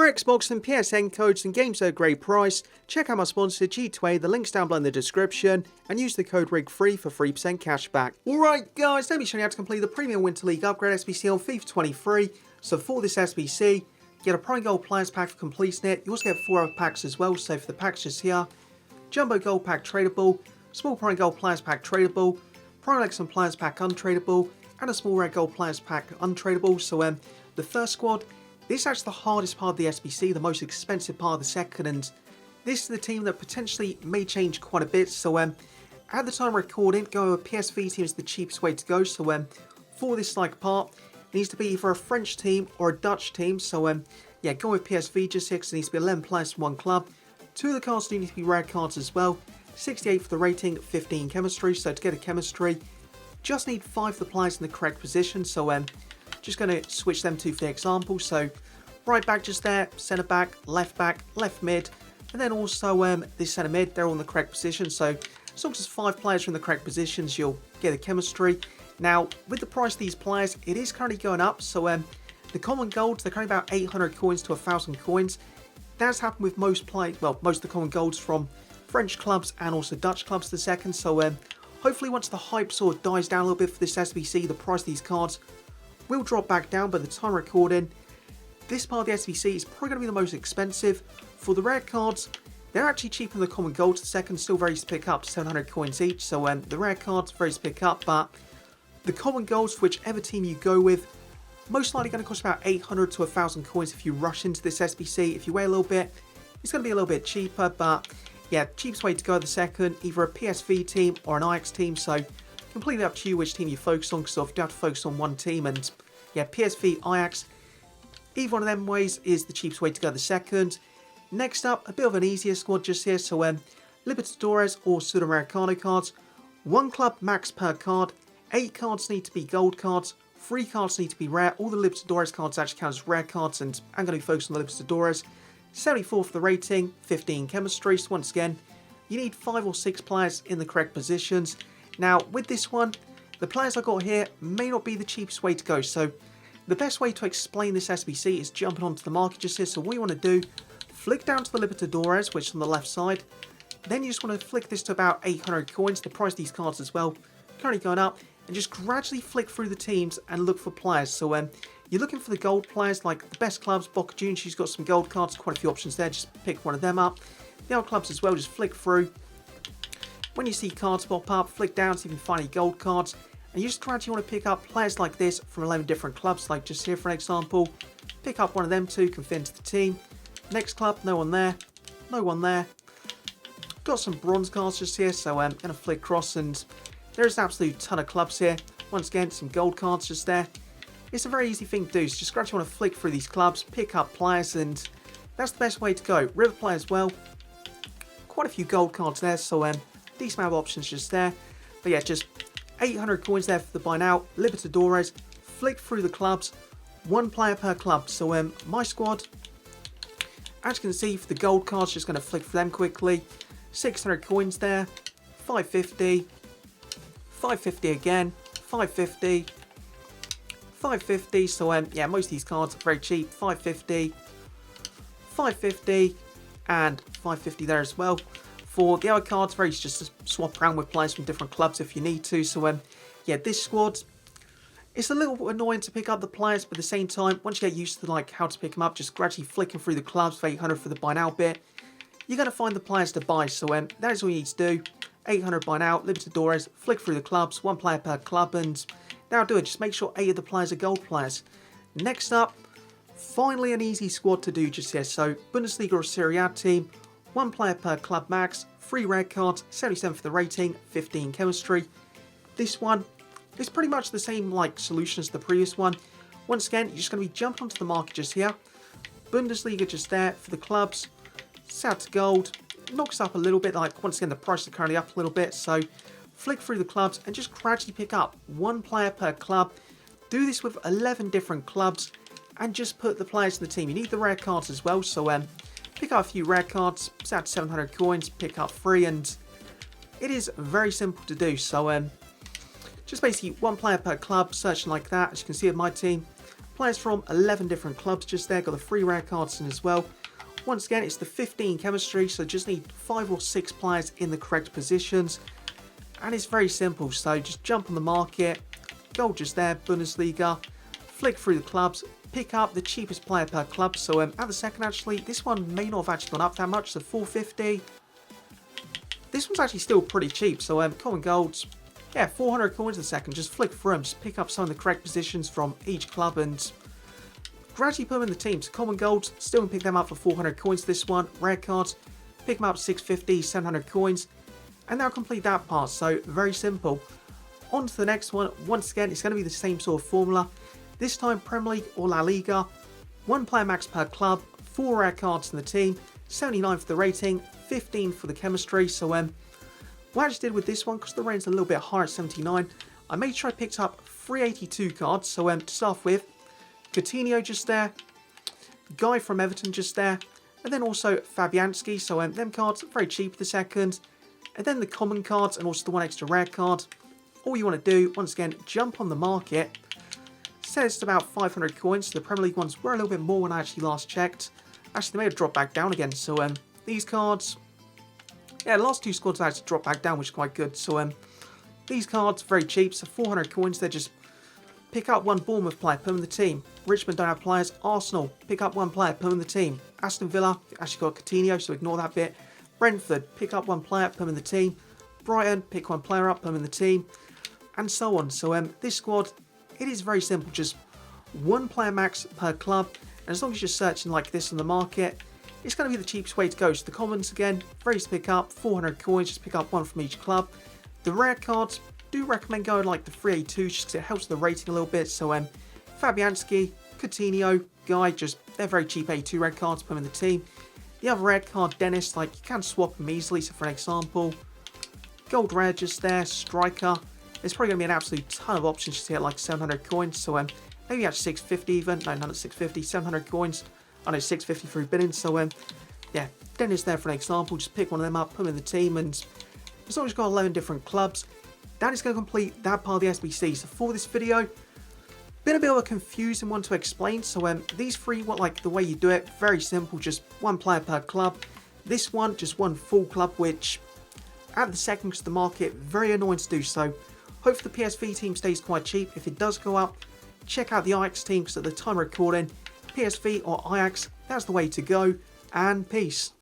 For Xbox and PSN codes and games at a great price, check out my sponsor G2A, the link's down below in the description, and use the code RIG3 for 3% cashback. Alright guys, let me show you how to complete the Premium Winter League upgrade SBC on FIFA 23. So for this SBC, you get a Prime Gold Players Pack for completing it. You also get 4 other packs as well, so for the packs just here, Jumbo Gold Pack tradable, Small Prime Gold Players Pack tradable, Prime Excellent Players Pack untradable, and a Small Red Gold Players Pack untradable. So the first squad, this is actually the hardest part of the SBC, the most expensive part of the second, and this is the team that potentially may change quite a bit. So at the time of recording, going with PSV team is the cheapest way to go. So for this part, it needs to be either a French team or a Dutch team. So yeah, going with PSV just here, because it needs to be 11 players from one club. 2 of the cards do need to be rare cards as well. 68 for the rating, 15 chemistry. So to get a chemistry, just need 5 of the players in the correct position. So just going to switch them to for the example. So right back just there, centre back, left mid, and then also this centre mid, they're all in the correct position. So as long as there's 5 players in the correct positions, you'll get a chemistry. Now, with the price of these players, it is currently going up. So the common golds, they're currently about 800 coins to 1,000 coins. That's happened with most of the common golds from French clubs and also Dutch clubs the second. So hopefully once the hype sort of dies down a little bit for this SBC, the price of these cards will drop back down. By the time recording, this part of the SBC is probably going to be the most expensive. For the rare cards, they're actually cheaper than the common golds. The second, still very easy to pick up, 700 coins each. So the rare cards, very easy to pick up, but the common golds, for whichever team you go with, most likely going to cost about 800 to 1,000 coins if you rush into this SBC. If you wait a little bit, it's going to be a little bit cheaper, but yeah, cheapest way to go the second, either a PSV team or an Ajax team. So completely up to you which team you focus on, because you have to focus on one team. And yeah, PSV, Ajax, either one of them ways is the cheapest way to go the second. Next up, a bit of an easier squad just here. So Libertadores or Sudamericano cards. 1 club max per card. 8 cards need to be gold cards. 3 cards need to be rare. All the Libertadores cards actually count as rare cards, and I'm going to be focused on the Libertadores. 74 for the rating, 15 chemistry. So once again, you need 5 or 6 players in the correct positions. Now, with this one, the players I got here may not be the cheapest way to go. So the best way to explain this SBC is jumping onto the market just here. So what you want to do, flick down to the Libertadores, which is on the left side. Then you just want to flick this to about 800 coins. The price of these cards as well, currently going up. And just gradually flick through the teams and look for players. So you're looking for the gold players, like the best clubs. Boca Juniors, she's got some gold cards, quite a few options there. Just pick one of them up. The other clubs as well, just flick through. When you see cards pop up, flick down so you can find any gold cards. And you just gradually want to pick up players like this from 11 different clubs. Like just here for an example, pick up one of them 2, can fit into the team. Next club, no one there, no one there. Got some bronze cards just here, so I'm going to flick across, and there's an absolute ton of clubs here. Once again, some gold cards just there. It's a very easy thing to do, so just gradually want to flick through these clubs, pick up players, and that's the best way to go. River Plate as well, quite a few gold cards there, so decent amount of options just there. But yeah, just 800 coins there for the buy now. Libertadores, flick through the clubs, 1 player per club. So my squad, as you can see, for the gold cards, just going to flick for them quickly. 600 coins there, 550, 550 again, 550, 550. So yeah, most of these cards are very cheap. 550, 550, and 550 there as well. For the other cards, very easy just to swap around with players from different clubs if you need to. So yeah, this squad, it's a little annoying to pick up the players, but at the same time, once you get used to how to pick them up, just gradually flicking through the clubs for 800 for the buy now bit, you're going to find the players to buy. So that is all you need to do. 800 buy now, Libertadores, flick through the clubs, 1 player per club, and that'll do it. Just make sure 8 of the players are gold players. Next up, finally an easy squad to do just here. So Bundesliga or Serie A team, 1 player per club max, 3 red cards, 77 for the rating, 15 chemistry. This one is pretty much the same solution as the previous one. Once again, you're just going to be jumping onto the market just here. Bundesliga just there for the clubs. Set to gold. Knocks up a little bit. Once again, the prices are currently up a little bit. So flick through the clubs and just gradually pick up 1 player per club. Do this with 11 different clubs and just put the players in the team. You need the rare cards as well. So pick up a few rare cards. Set to 700 coins. Pick up 3, and it is very simple to do. So just basically 1 player per club, searching like that. As you can see with my team, Players from 11 different clubs just there, got the 3 rare cards in as well. Once again, it's the 15 chemistry, so just need 5 or 6 players in the correct positions. And it's very simple, so just jump on the market, gold just there, Bundesliga, flick through the clubs, pick up the cheapest player per club. So at the second, actually, this one may not have actually gone up that much, so 450. This one's actually still pretty cheap, so common golds, yeah, 400 coins a second, just flick through them, just pick up some of the correct positions from each club and gradually put them in the teams. Common golds, still can pick them up for 400 coins this one. Rare cards, pick them up 650, 700 coins, and that'll complete that part, so very simple. On to the next one. Once again, it's going to be the same sort of formula. This time Premier League or La Liga, 1 player max per club, 4 rare cards in the team, 79 for the rating, 15 for the chemistry. So what I just did with this one, because the rating's a little bit higher at 79, I made sure I picked up 382 cards. So to start off with, Coutinho just there, Guy from Everton just there, and then also Fabianski. So them cards very cheap the second, and then the common cards and also the 1 extra rare card. All you want to do, once again, jump on the market. Said it's about 500 coins, so the Premier League ones were a little bit more when I actually last checked. Actually, they may have dropped back down again, so these cards, yeah, the last 2 squads actually dropped back down, which is quite good. So these cards, very cheap, so 400 coins, they just pick up 1 Bournemouth player, put them in the team. Richmond don't have players. Arsenal, pick up 1 player, put them in the team. Aston Villa, actually got Coutinho, so ignore that bit. Brentford, pick up 1 player, put them in the team. Brighton, pick 1 player up, put them in the team. And so on. So this squad, it is very simple, just 1 player max per club, and as long as you're searching like this on the market, it's going to be the cheapest way to go. So the commons, again, very easy to pick up, 400 coins, just pick up 1 from each club. The rare cards, do recommend going like the 382 just because it helps the rating a little bit. So Fabianski, Coutinho, Guy, just they're very cheap 82 red cards, put them in the team. The other red card, Dennis, like you can swap them easily. So for an example, gold rare just there, striker. There's probably going to be an absolute ton of options to get like 700 coins. So maybe at 650 even. No, not at 650, 700 coins. I know 650 through bidding. So yeah, Dennis there for an example. Just pick one of them up, put them in the team, and as long as you've got 11 different clubs, that is going to complete that part of the SBC. So for this video, been a bit of a confusing one to explain. So these 3, what like the way you do it, very simple, just 1 player per club. This one, just 1 full club, which at the second, because the market, very annoying to do so. Hopefully the PSV team stays quite cheap. If it does go up, check out the Ajax team, because at the time of recording, PSV or Ajax, that's the way to go, and peace.